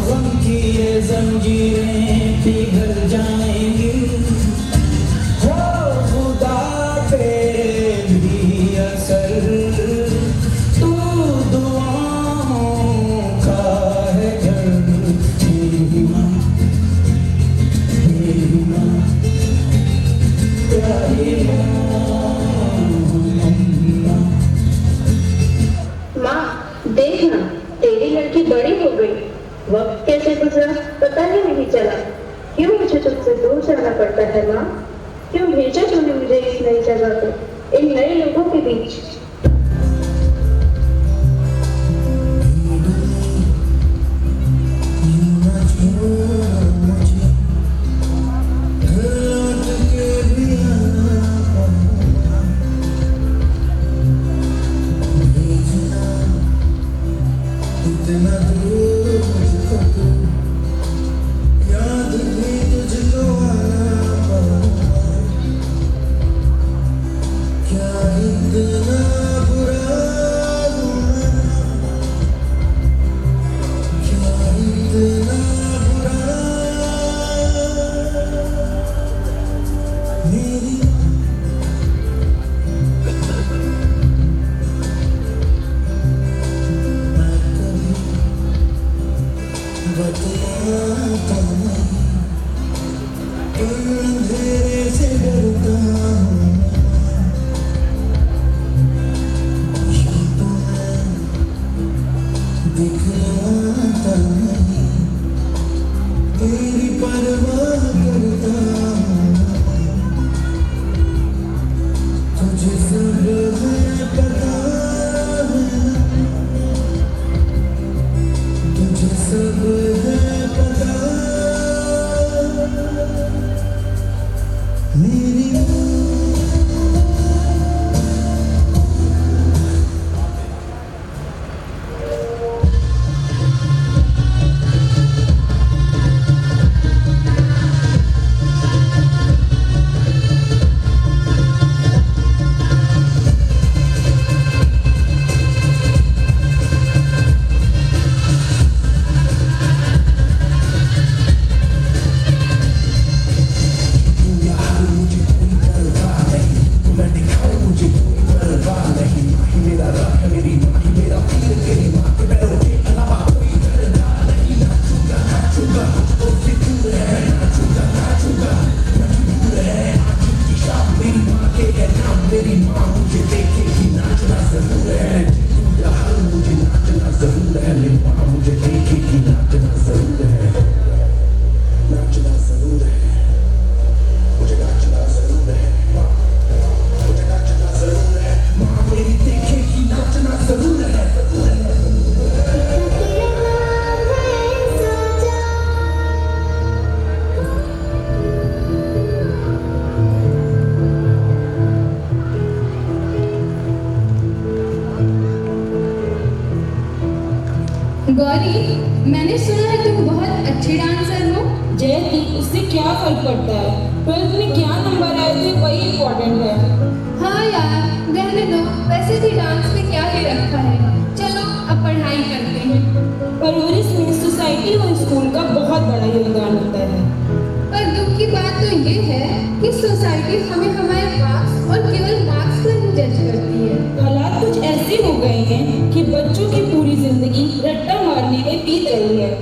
गम की ये जंजीरें पिघल जाएंगी, हो खुदा तेरे भी असर, तू दुआओं का है घर। मेरी माँ, मेरी माँ, प्यारी माँ देखना, तेरी लड़की बड़ी हो गई। वक्त कैसे गुजरा पता ही नहीं चला। क्यों मुझे तुझसे दूर जाना पड़ता है माँ? क्यों भेजा तूने मुझे इस नई जगह पे, इन नए लोगों के बीच? इतना दूर मुझको तू, याद भी तुझको आना पाऊंगा। क्या इतना बुरा हूँ मैं, क्या इतना बुरा? मेरी बतलाता नहीं, पर अंधेरे से डरता हूँ। यूं तो मैं दिखलाता नहीं, तेरी परवाह करता हूँ। तुझे सब है पता है, तुझे सब है पता। मेरी गौरी, मैंने सुना है तुम बहुत अच्छी डांसर हो। जयंती, उससे क्या फर्क पड़ता है? 12th में क्या नंबर आए थे वही इम्पोर्टेंट है। हाँ यार, रहने दो। वैसे भी डांस में क्या ही रखा है। चलो अब पढ़ाई करते हैं। परवरिश में सोसाइटी और स्कूल का बहुत बड़ा योगदान होता है। पर दुख की बात तो ये है कि सोसाइटी हमें हमारे मार्क्स और केवल मार्क्स पर ही जज करती है। हालात कुछ ऐसे हो गए हैं कि बच्चों की पूरी जिंदगी रट्टा मारने में बीत रही है।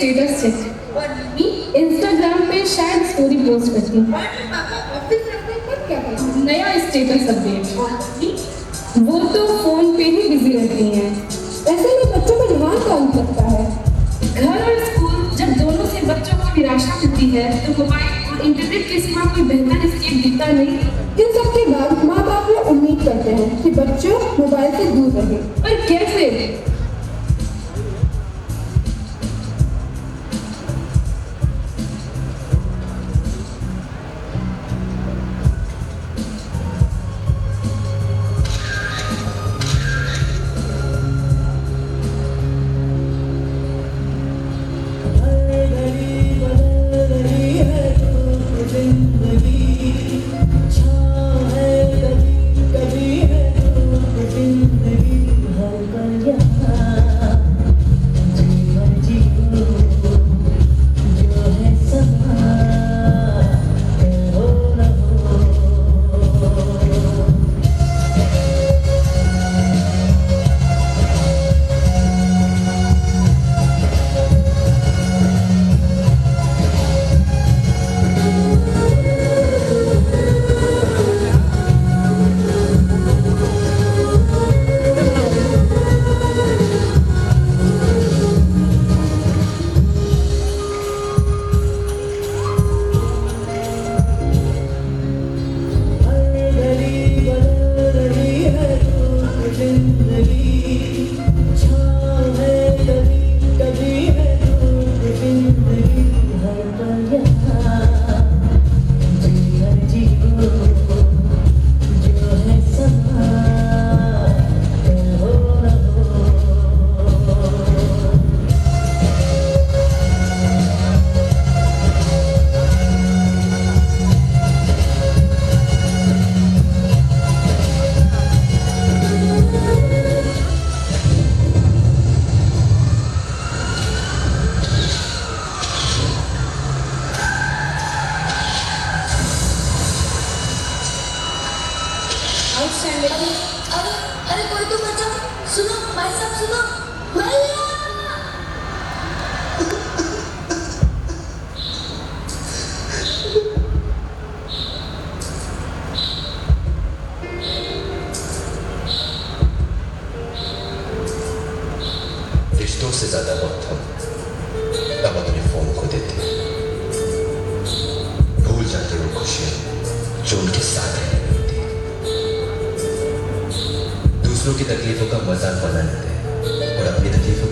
स्टेटस चेक और मम्मी इंस्टाग्राम पे शायद स्टोरी पोस्ट करती और पापा ऑफिस जाते हैं तब क्या करते हैं? नया स्टेटस अपडेट। और मम्मी वो तो फोन पे ही बिजी रहती हैं। ऐसे में बच्चों पर ध्यान कौन रखता है? घर और स्कूल जब दोनों से बच्चों को निराशा मिलती है तो मोबाइल और इंटरनेट के सिवा कोई बेहतर स्केप दिखता नहीं। इन सब के बाद माँ बाप ये उम्मीद करते हैं कि बच्चों मोबाइल से दूर रहे। पर कैसे? हर घड़ी बदल रही है धूप जिंदगी, छाँव है कभी कभी है धूप जिंदगी, हर पल यहाँ जीवन जियो जो है समा रहो रहो। हर घड़ी बदल रही है धूप जिंदगी, छाँव है कभी कभी है धूप जिंदगी, हर पल यहाँ जीवन जियो जो है समा रहो रहो। अरे कोई तो बचाओ, सुनो भाई साहब सुनो, भैया। रिश्तों से ज्यादा वक्त हम तब अपने फोन को देते हैं, भूल जाते वो खुशियां जो उनके साथ रहने मिलती है, दूसरों की तकलीफों का मजाक बना लेते हैं और अपनी तकलीफों